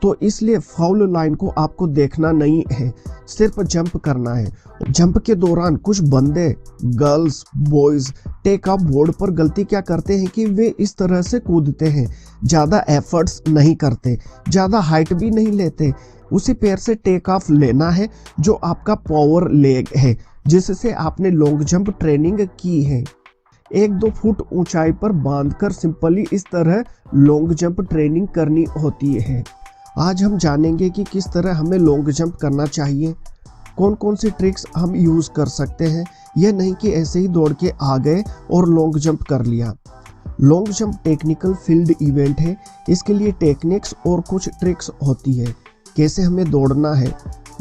तो इसलिए foul line को आपको देखना नहीं है, सिर्फ जंप करना है। जंप के दौरान कुछ बंदे, girls, boys take off board पर गलती क्या करते हैं कि वे इस तरह से कूदते हैं, ज़्यादा एफर्ट्स नहीं करते, ज़्यादा हाइट भी नहीं लेते। उसी पैर से टेक ऑफ लेना है जो आपका पावर लेग है, जिससे आपने लॉन्ग जंप ट्रेनिंग की है। 1-2 फुट ऊंचाई पर बांधकर सिंपली इस तरह लॉन्ग जंप ट्रेनिंग करनी होती है। आज हम जानेंगे कि किस तरह हमें लॉन्ग जंप करना चाहिए, कौन कौन सी ट्रिक्स हम यूज़ कर सकते हैं। यह नहीं कि ऐसे ही दौड़ के आ गए और लॉन्ग जंप कर लिया। Long jump technical field event है, इसके लिए टेक्निक्स और कुछ ट्रिक्स होती है। कैसे हमें दौड़ना है,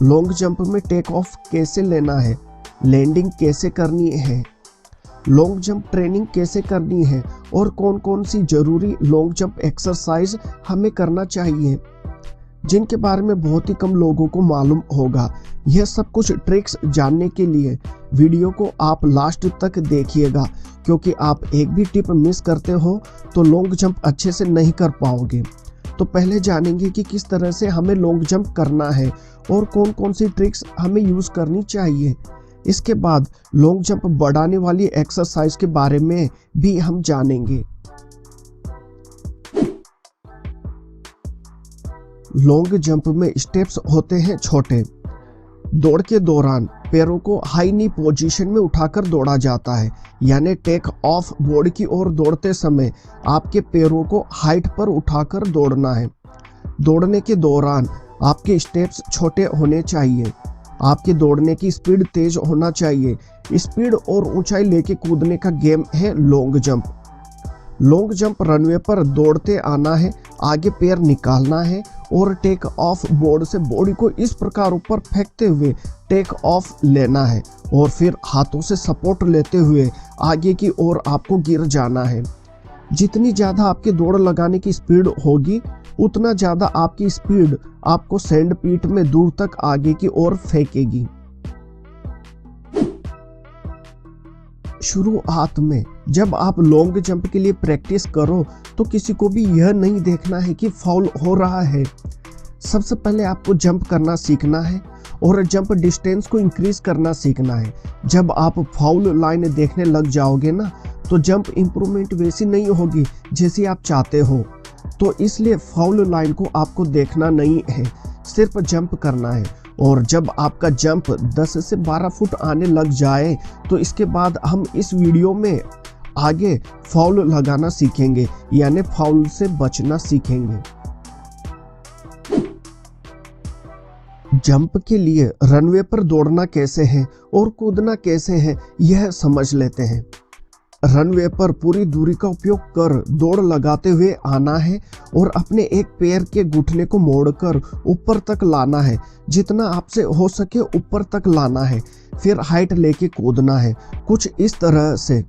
लॉन्ग जंप में टेक ऑफ कैसे लेना है, लैंडिंग कैसे करनी है, लॉन्ग जंप ट्रेनिंग कैसे करनी है और कौन कौन सी जरूरी लॉन्ग जंप एक्सरसाइज हमें करना चाहिए, जिनके बारे में बहुत ही कम लोगों को मालूम होगा। यह सब कुछ ट्रिक्स जानने के लिए वीडियो को आप लास्ट तक देखिएगा, क्योंकि आप एक भी टिप मिस करते हो तो लॉन्ग जंप अच्छे से नहीं कर पाओगे। तो पहले जानेंगे कि किस तरह से हमें लॉन्ग जंप करना है और कौन कौन सी ट्रिक्स हमें यूज़ करनी चाहिए। इसके बाद लॉन्ग जंप बढ़ाने वाली एक्सरसाइज के बारे में भी हम जानेंगे। लॉन्ग जंप में स्टेप्स होते हैं छोटे। दौड़ के दौरान पैरों को हाई नी पोजीशन में उठाकर दौड़ा जाता है, यानी टेक ऑफ बोर्ड की ओर दौड़ते समय आपके पैरों को हाइट पर उठाकर दौड़ना है। दौड़ने के दौरान आपके स्टेप्स छोटे होने चाहिए। आपके दौड़ने की स्पीड तेज होना चाहिए। स्पीड और ऊंचाई लेके कूदने का गेम है long jump. Long jump runway पर दौड़ते आना है, आगे पैर निकालना है और टेक ऑफ बोर्ड से बॉडी को इस प्रकार ऊपर फेंकते हुए टेक ऑफ लेना है और फिर हाथों से सपोर्ट लेते हुए आगे की ओर आपको गिर जाना है। जितनी ज़्यादा आपके दौड़ लगाने की स्पीड होगी, उतना ज़्यादा आपकी स्पीड आपको सैंड पीट में दूर तक आगे की ओर फेंकेगी। शुरुआत में जब आप लॉन्ग जंप के लिए प्रैक्टिस करो तो किसी को भी यह नहीं देखना है कि फाउल हो रहा है। सबसे पहले आपको जंप करना सीखना है और जंप डिस्टेंस को इंक्रीज करना सीखना है। जब आप फाउल लाइन देखने लग जाओगे ना, तो जंप इंप्रूवमेंट वैसी नहीं होगी जैसी आप चाहते हो। तो इसलिए फाउल लाइन को आपको देखना नहीं है, सिर्फ जंप करना है। और जब आपका जंप 10 से 12 फुट आने लग जाए तो इसके बाद हम इस वीडियो में आगे फाउल लगाना सीखेंगे, यानी फाउल से बचना सीखेंगे। जंप के लिए रनवे पर दौड़ना कैसे है और कूदना कैसे है, यह समझ लेते हैं। रनवे पर पूरी दूरी का उपयोग कर दौड़ लगाते हुए आना है और अपने एक पैर के घुटने को मोड़कर ऊपर तक लाना है। जितना आपसे हो सके ऊपर तक लाना है, फिर हाइट लेके कूदना है, कुछ इस तरह से।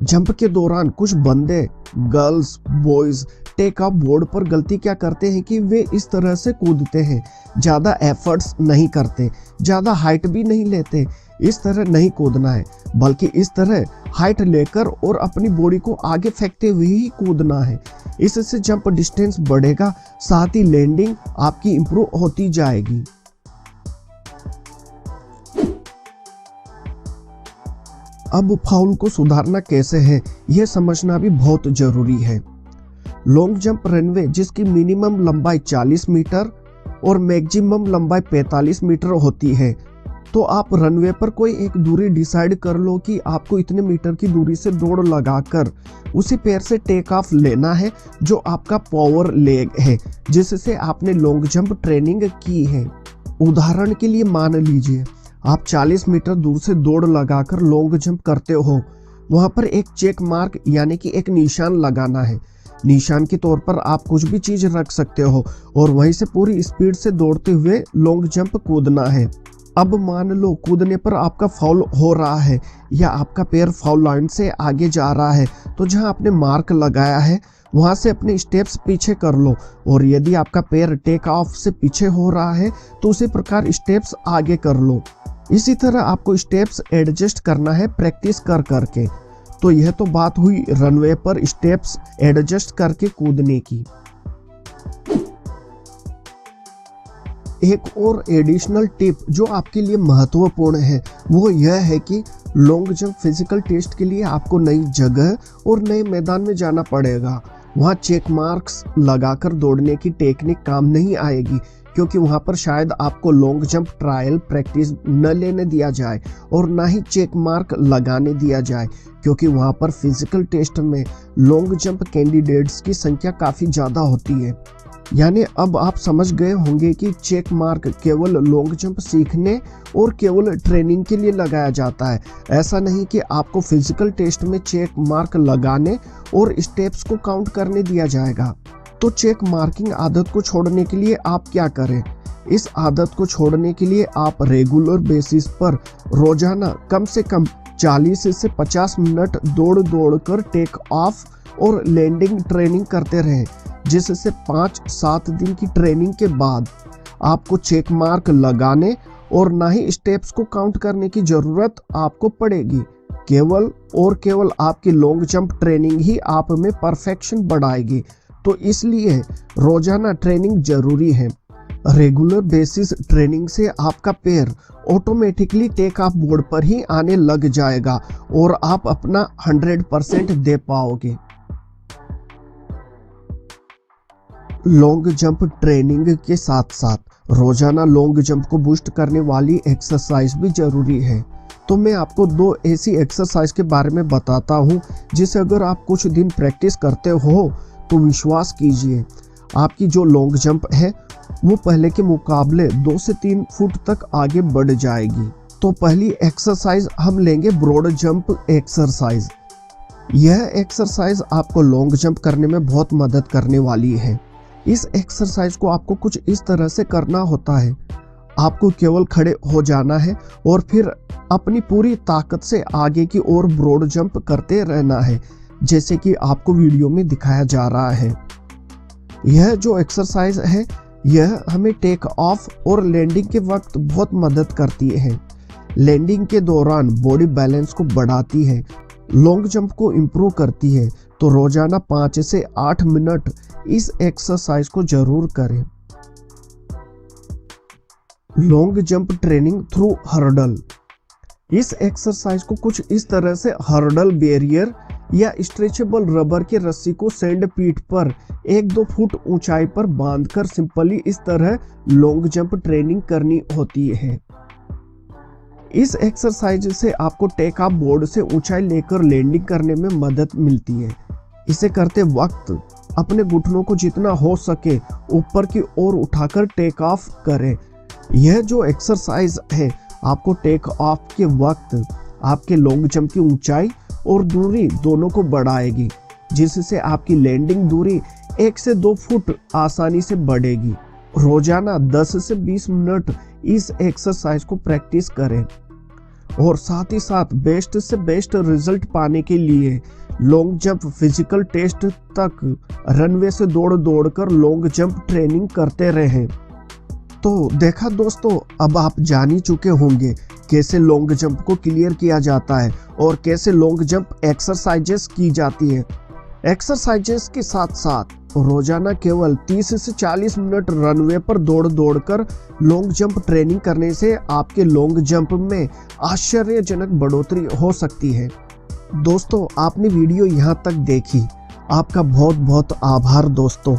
जंप के दौरान कुछ बंदे, girls, boys take off board पर गलती क्या करते हैं कि वे इस तरह से कूदते हैं, ज़्यादा एफर्ट्स नहीं करते, ज़्यादा हाइट भी नहीं लेते। इस तरह नहीं कूदना है, बल्कि इस तरह हाइट लेकर और अपनी बॉडी को आगे फेंकते हुए ही कूदना है। इससे जंप डिस्टेंस बढ़ेगा, साथ ही लैंडिंग आपकी इंप्रूव होती जाएगी। अब फाउल को सुधारना कैसे है, यह समझना भी बहुत जरूरी है। लॉन्ग जंप रनवे जिसकी मिनिमम लंबाई 40 मीटर और मैक्सिमम लंबाई 45 मीटर होती है, तो आप रनवे पर कोई एक दूरी डिसाइड कर लो कि आपको इतने मीटर की दूरी से दौड़ लगाकर उसी पैर से टेक ऑफ लेना है जो आपका पावर लेग है, जिससे आपने लॉन्ग जंप ट्रेनिंग की है। उदाहरण के लिए मान लीजिए आप 40 मीटर दूर से दौड़ लगाकर लॉन्ग जंप करते हो, वहां पर एक चेक मार्क यानी कि एक निशान लगाना है। निशान के तौर पर आप कुछ भी चीज रख सकते हो और वहीं से पूरी स्पीड से दौड़ते हुए लॉन्ग जंप कूदना है। अब मान लो कूदने पर आपका फाउल हो रहा है या आपका पैर फाउल लाइन से आगे जा रहा है, तो जहां आपने मार्क लगाया है वहां से अपने स्टेप्स पीछे कर लो, और यदि आपका पैर टेक ऑफ से पीछे हो रहा है तो उसी प्रकार स्टेप्स आगे कर लो। इसी तरह आपको स्टेप्स एडजस्ट करना है प्रैक्टिस कर करके। तो यह तो बात हुई रनवे पर स्टेप्स एडजस्ट करके कूदने की। एक और एडिशनल टिप जो आपके लिए महत्वपूर्ण है वो यह है कि लॉन्ग जंप फिजिकल टेस्ट के लिए आपको नई जगह और नए मैदान में जाना पड़ेगा। वहाँ चेक मार्क्स लगाकर दौड़ने की टेक्निक काम नहीं आएगी, क्योंकि वहाँ पर शायद आपको लॉन्ग जंप ट्रायल प्रैक्टिस न लेने दिया जाए और ना ही चेक मार्क लगाने दिया जाए, क्योंकि वहाँ पर फिजिकल टेस्ट में लॉन्ग जंप कैंडिडेट्स की संख्या काफ़ी ज़्यादा होती है। यानी अब आप समझ गए होंगे कि चेक मार्क केवल लॉन्ग जंप सीखने और केवल ट्रेनिंग के लिए लगाया जाता है। ऐसा नहीं कि आपको फिजिकल टेस्ट में चेक मार्क लगाने और स्टेप्स को काउंट करने दिया जाएगा। तो चेक मार्किंग आदत को छोड़ने के लिए आप क्या करें? इस आदत को छोड़ने के लिए आप रेगुलर बेसिस पर रोजाना कम से कम 40 से 50 मिनट दौड़ कर टेक ऑफ और लैंडिंग ट्रेनिंग करते रहें, जिससे 5-7 दिन की ट्रेनिंग के बाद आपको चेक मार्क लगाने और ना ही स्टेप्स को काउंट करने की जरूरत आपको पड़ेगी। केवल आपकी लॉन्ग जंप ट्रेनिंग ही आप में परफेक्शन बढ़ाएगी। तो इसलिए रोजाना ट्रेनिंग जरूरी है। रेगुलर बेसिस ट्रेनिंग से आपका पैर ऑटोमेटिकली टेक ऑफ बोर्ड पर ही आने लग जाएगा और आप अपना 100% दे पाओगे। लॉन्ग जंप ट्रेनिंग के साथ साथ रोजाना लॉन्ग जंप को बूस्ट करने वाली एक्सरसाइज भी जरूरी है। तो मैं आपको 2 ऐसी एक्सरसाइज के बारे में बताता हूँ जिसे अगर आप कुछ दिन प्रैक्टिस करते हो तो विश्वास कीजिए आपकी जो लॉन्ग जंप है वो पहले के मुकाबले 2 से 3 फुट तक आगे बढ़ जाएगी। तो पहली एक्सरसाइज हम लेंगे ब्रॉड जंप एक्सरसाइज। यह एक्सरसाइज आपको लॉन्ग जंप करने में बहुत मदद करने वाली है। इस एक्सरसाइज को आपको कुछ इस तरह से करना होता है। आपको केवल खड़े हो जाना है और फिर अपनी पूरी ताकत से आगे की ओर ब्रॉड जंप करते रहना है, जैसे कि आपको वीडियो में दिखाया जा रहा है। यह जो एक्सरसाइज है यह हमें टेक ऑफ और लैंडिंग के वक्त बहुत मदद करती है। लैंडिंग के दौरान बॉडी बैलेंस को बढ़ाती है, लॉन्ग जंप को इम्प्रूव करती है। तो रोजाना 5 से 8 मिनट इस एक्सरसाइज को जरूर करें। Long jump training through hurdle. इस एक्सरसाइज को कुछ इस तरह से हर्डल बैरियर या स्ट्रेचेबल रबर के रस्सी को सैंड पीठ पर 1-2 फुट ऊंचाई पर बांधकर सिंपली इस तरह लॉन्ग जंप ट्रेनिंग करनी होती है। इस एक्सरसाइज से आपको टेक ऑफ बोर्ड से ऊंचाई लेकर लैंडिंग करने में मदद मिलती है। इसे करते वक्त अपने घुटनों को जितना हो सके ऊपर की ओर उठाकर टेक ऑफ करें। यह जो एक्सरसाइज है आपको टेक ऑफ के वक्त आपके लॉन्ग जंप की ऊंचाई और दूरी दोनों को बढ़ाएगी, जिससे आपकी लैंडिंग दूरी 1 से 2 फुट आसानी से बढ़ेगी। रोजाना 10 से 20 मिनट इस एक्सरसाइज को प्रैक्टिस करें और साथ ही साथ बेस्ट से बेस्ट रिजल्ट पाने के लिए लॉन्ग जंप फिजिकल टेस्ट तक रनवे से दौड़ कर लॉन्ग जंप ट्रेनिंग करते रहें। तो देखा दोस्तों, अब आप जान ही चुके होंगे कैसे लॉन्ग जंप को क्लियर किया जाता है और कैसे लॉन्ग जंप एक्सरसाइजेस की जाती है। एक्सरसाइजेस के साथ साथ रोजाना केवल 30 से 40 मिनट रनवे पर दौड़ कर लॉन्ग जंप ट्रेनिंग करने से आपके लॉन्ग जंप में आश्चर्यजनक बढ़ोतरी हो सकती है। दोस्तों, आपने वीडियो यहाँ तक देखी, आपका बहुत बहुत आभार दोस्तों।